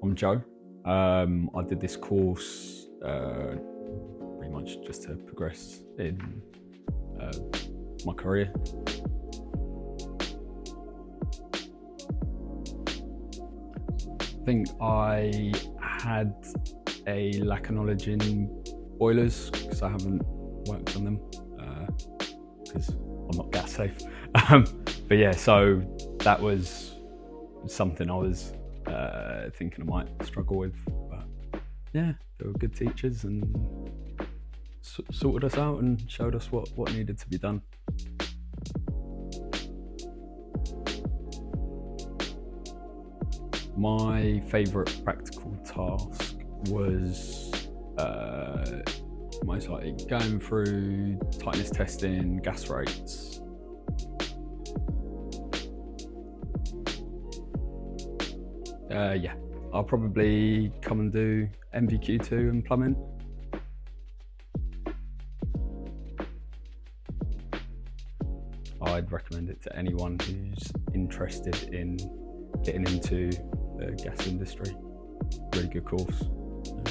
I'm Joe. I did this course pretty much just to progress in my career. I think I had a lack of knowledge in boilers because I haven't worked on them because I'm not gas safe. But yeah, so that was something I was thinking I might struggle with. But yeah, they were good teachers and sorted us out and showed us what needed to be done. My favourite practical task was most likely going through tightness testing, gas rates. Yeah, I'll probably come and do MVQ2 and plumbing. I'd recommend it to anyone who's interested in getting into the gas industry. Really good course. Yeah.